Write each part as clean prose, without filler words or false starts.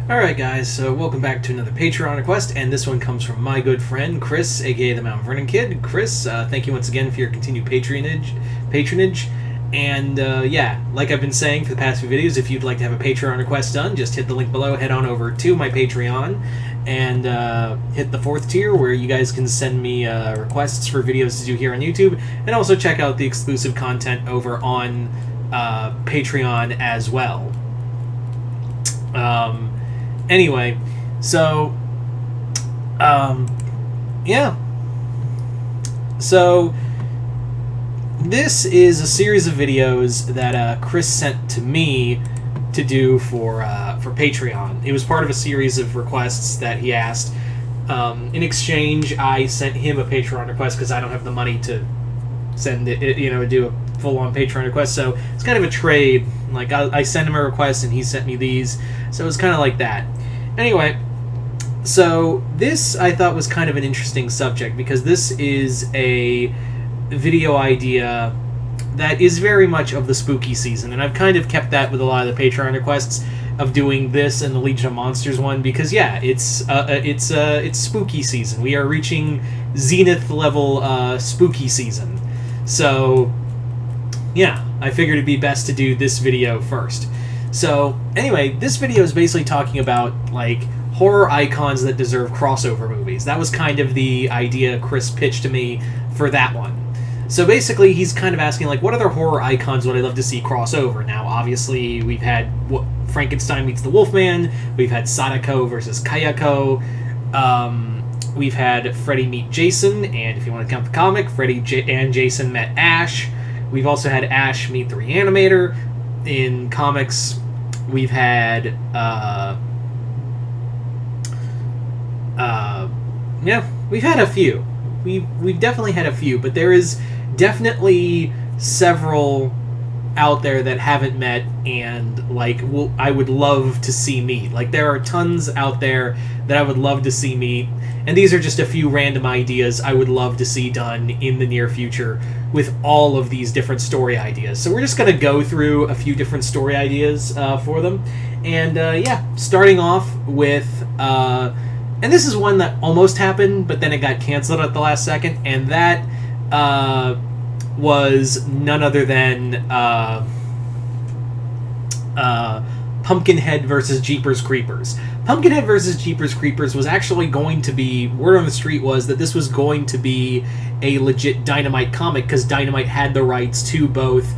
Alright guys, so welcome back to another Patreon request, and this one comes from my good friend, Chris, aka the Mount Vernon Kid. Chris, thank you once again for your continued patronage, and yeah, like I've been saying for the past few videos, if you'd like to have a Patreon request done, just hit the link below, head on over to my Patreon, and hit the 4th tier, where you guys can send me requests for videos to do here on YouTube, and also check out the exclusive content over on Patreon as well. Anyway, so, yeah. So, this is a series of videos that Chris sent to me to do for Patreon. It was part of a series of requests that he asked. In exchange, I sent him a Patreon request because I don't have the money to send it, do a full-on Patreon request. So it's kind of a trade. Like, I sent him a request and he sent me these. So it was kind of like that. Anyway, so this I thought was kind of an interesting subject because this is a video idea that is very much of the spooky season, and I've kind of kept that with a lot of the Patreon requests of doing this and the Legion of Monsters one because yeah, it's spooky season. We are reaching zenith level spooky season. So yeah, I figured it'd be best to do this video first. So, anyway, this video is basically talking about, like, horror icons that deserve crossover movies. That was kind of the idea Chris pitched to me for that one. So basically, he's kind of asking, like, what other horror icons would I love to see crossover? Now, obviously, we've had Frankenstein meets the Wolfman, we've had Sadako versus Kayako, we've had Freddy meet Jason, and if you want to count the comic, Freddy and Jason met Ash. We've also had Ash meet the Reanimator. In comics, we've had, yeah, we've had a few. We've definitely had a few, but there is definitely several out there that haven't met and, like, I would love to see meet. Like, there are tons out there that I would love to see meet, and these are just a few random ideas I would love to see done in the near future with all of these different story ideas. So we're just going to go through a few different story ideas for them. And yeah, starting off with, and this is one that almost happened, but then it got canceled at the last second, and that was none other than Pumpkinhead versus Jeepers Creepers. Pumpkinhead versus Jeepers Creepers was actually going to be, word on the street was that this was going to be a legit Dynamite comic because Dynamite had the rights to both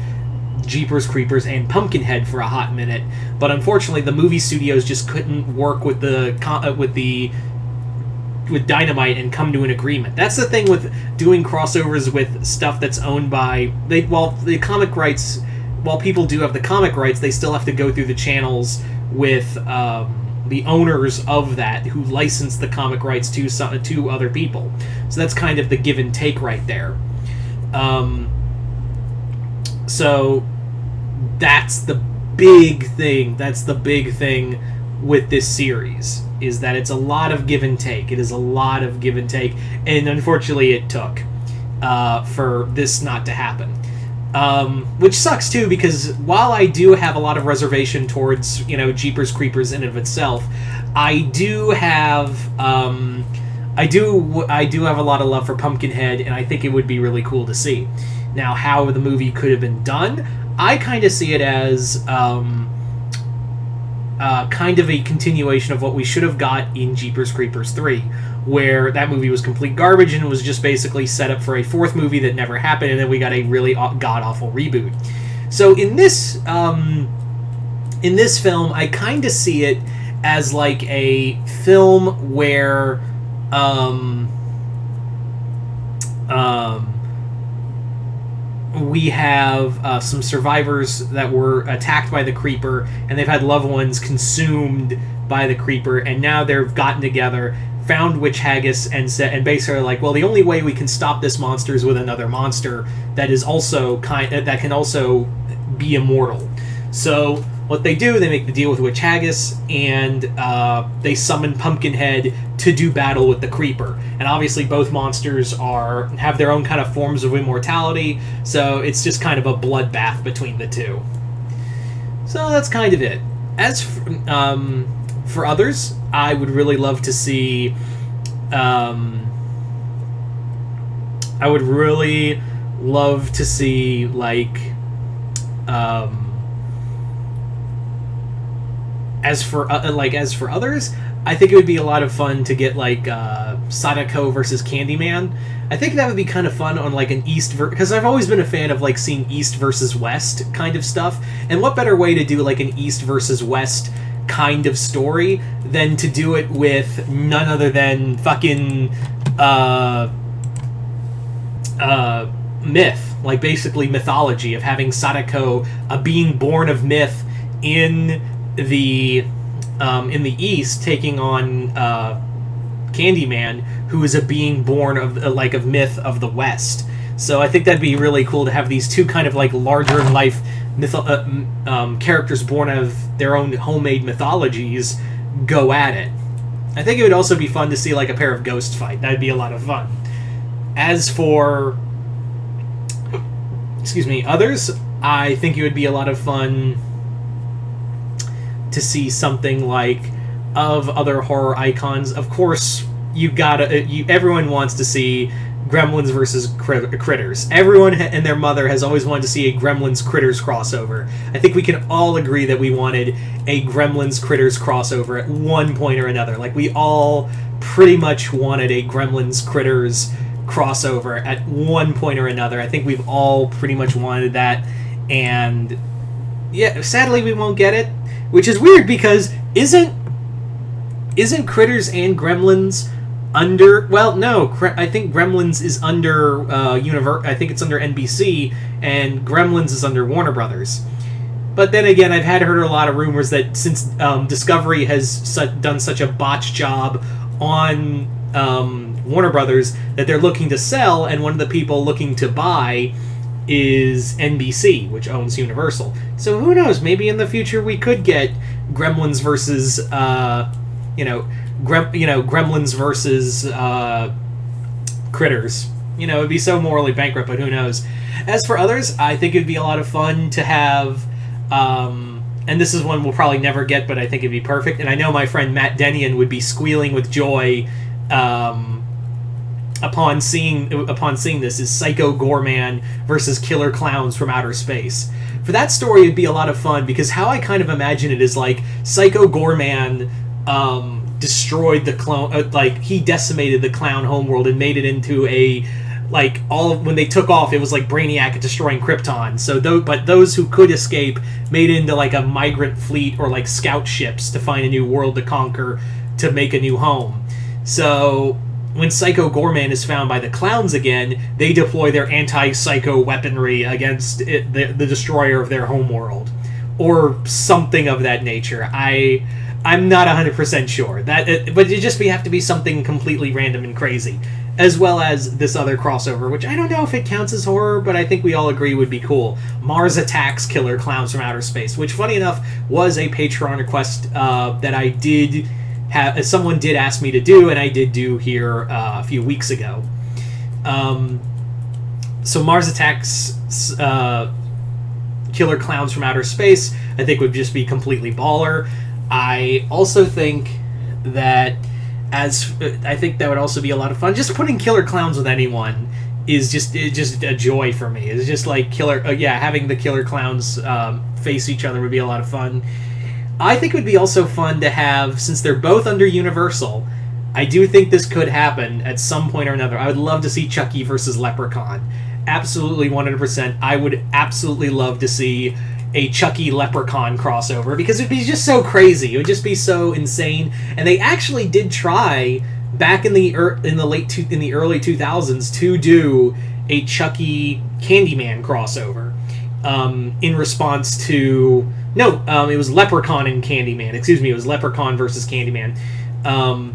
Jeepers Creepers and Pumpkinhead for a hot minute, but unfortunately the movie studios just couldn't work with with Dynamite and come to an agreement. That's the thing with doing crossovers with stuff that's owned by while people do have the comic rights, they still have to go through the channels with the owners of that who license the comic rights to other people. So that's kind of the give and take right there. So that's the big thing. That's the big thing with this series, is that it's a lot of give and take. It is a lot of give and take, and unfortunately it took for this not to happen. Which sucks too, because while I do have a lot of reservation towards, Jeepers Creepers in and of itself, I do have I do have a lot of love for Pumpkinhead, and I think it would be really cool to see. Now, how the movie could have been done, I kind of see it as kind of a continuation of what we should have got in Jeepers Creepers 3, where that movie was complete garbage and was just basically set up for a 4th movie that never happened, and then we got a really god-awful reboot. So in this film, I kind of see it as like a film where we have some survivors that were attacked by the creeper, and they've had loved ones consumed by the creeper, and now they've gotten together, found witch haggis, and basically like, well, the only way we can stop this monster is with another monster that is also that can also be immortal. So what they do, they make the deal with witch haggis, and they summon Pumpkinhead to do battle with the creeper. And obviously both monsters have their own kind of forms of immortality, so it's just kind of a bloodbath between the two. So that's kind of it. As For others, I would really love to see. I would really love to see like. As for others, I think it would be a lot of fun to get like Sadako versus Candyman. I think that would be kind of fun on like an because I've always been a fan of like seeing East versus West kind of stuff. And what better way to do like an East versus West kind of story than to do it with none other than fucking myth, like basically mythology of having Sadako, a being born of myth in the East, taking on Candyman, who is a being born of of myth of the West. So I think that'd be really cool to have these two kind of like larger in life characters born of their own homemade mythologies go at it. I think it would also be fun to see like a pair of ghosts fight. That'd be a lot of fun. As for others, I think it would be a lot of fun to see something like of other horror icons. Of course, everyone wants to see Gremlins versus Critters. Everyone and their mother has always wanted to see a Gremlins Critters crossover. I think we can all agree that we wanted a Gremlins Critters crossover at one point or another. Like, we all pretty much wanted a Gremlins Critters crossover at one point or another. I think we've all pretty much wanted that, and yeah, sadly we won't get it, which is weird because isn't Critters and Gremlins under? Well, no, I think Gremlins is under I think it's under NBC, and Gremlins is under Warner Brothers. But then again, I've heard a lot of rumors that since Discovery has done such a botch job on Warner Brothers, that they're looking to sell, and one of the people looking to buy is NBC, which owns Universal. So who knows? Maybe in the future we could get Gremlins versus Gremlins versus Critters. It'd be so morally bankrupt, but who knows? As for others, I think it'd be a lot of fun to have, and this is one we'll probably never get, but I think it'd be perfect, and I know my friend Matt Denian would be squealing with joy upon seeing this, is Psycho Gorman versus Killer Clowns from Outer Space. For that story, it'd be a lot of fun, because how I kind of imagine it is like Psycho Gorman destroyed the clone, he decimated the clown homeworld and made it into a, when they took off, it was like Brainiac destroying Krypton. So but those who could escape made it into like a migrant fleet or like scout ships to find a new world to conquer, to make a new home. So when Psycho Gorman is found by the clowns again, they deploy their anti-psycho weaponry against the destroyer of their homeworld, or something of that nature. I'm not 100% sure. But it just have to be something completely random and crazy. As well as this other crossover, which I don't know if it counts as horror, but I think we all agree would be cool. Mars Attacks Killer Clowns from Outer Space, which, funny enough, was a Patreon request that I did have. Someone did ask me to do, and I did do here a few weeks ago. So Mars Attacks Killer Clowns from Outer Space, I think would just be completely baller. I also think that that would also be a lot of fun. Just putting killer clowns with anyone is just a joy for me. It's just like having the killer clowns face each other would be a lot of fun. I think it would be also fun to have, since they're both under Universal, I do think this could happen at some point or another. I would love to see Chucky versus Leprechaun. Absolutely 100%. I would absolutely love to see a Chucky Leprechaun crossover, because it'd be just so crazy. It would just be so insane. And they actually did try back in the early 2000s to do a Chucky Candyman crossover in response to it was Leprechaun and Candyman. Excuse me, it was Leprechaun versus Candyman. And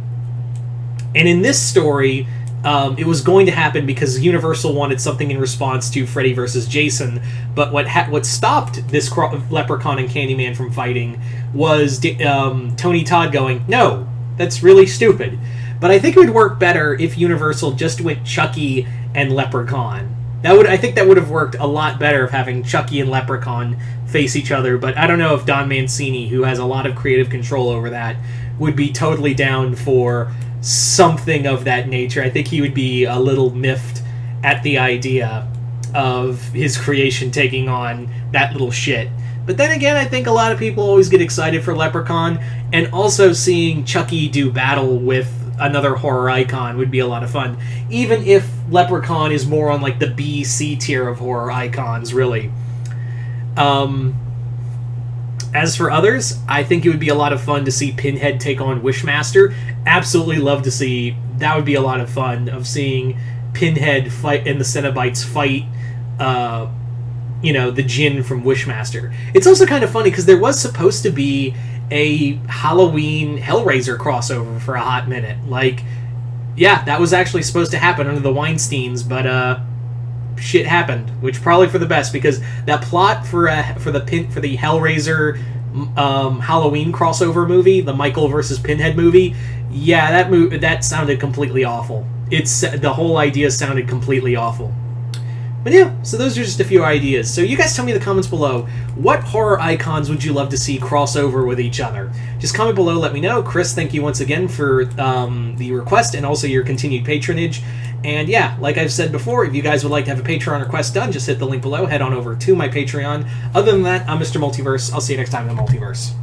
in this story, it was going to happen because Universal wanted something in response to Freddy versus Jason, but what stopped this Leprechaun and Candyman from fighting was Tony Todd going, "No, that's really stupid." But I think it would work better if Universal just went Chucky and Leprechaun. I think that would have worked a lot better of having Chucky and Leprechaun face each other, but I don't know if Don Mancini, who has a lot of creative control over that, would be totally down for something of that nature. I think he would be a little miffed at the idea of his creation taking on that little shit. But then again, I think a lot of people always get excited for Leprechaun, and also seeing Chucky do battle with another horror icon would be a lot of fun, even if Leprechaun is more on like the B, C tier of horror icons, really. As for others, I think it would be a lot of fun to see Pinhead take on Wishmaster. Absolutely love to see. That would be a lot of fun, of seeing Pinhead fight and the Cenobites fight the Djinn from Wishmaster. It's also kind of funny because there was supposed to be a Halloween Hellraiser crossover for a hot minute. Like, yeah, that was actually supposed to happen under the Weinsteins, but shit happened, which probably for the best, because that plot for the Hellraiser Halloween crossover movie, the Michael versus Pinhead movie, yeah, that sounded completely awful. The whole idea sounded completely awful. But yeah, so those are just a few ideas. So you guys tell me in the comments below, what horror icons would you love to see cross over with each other? Just comment below, let me know. Chris, thank you once again for the request and also your continued patronage. And yeah, like I've said before, if you guys would like to have a Patreon request done, just hit the link below, head on over to my Patreon. Other than that, I'm Mr. Multiverse. I'll see you next time in the Multiverse.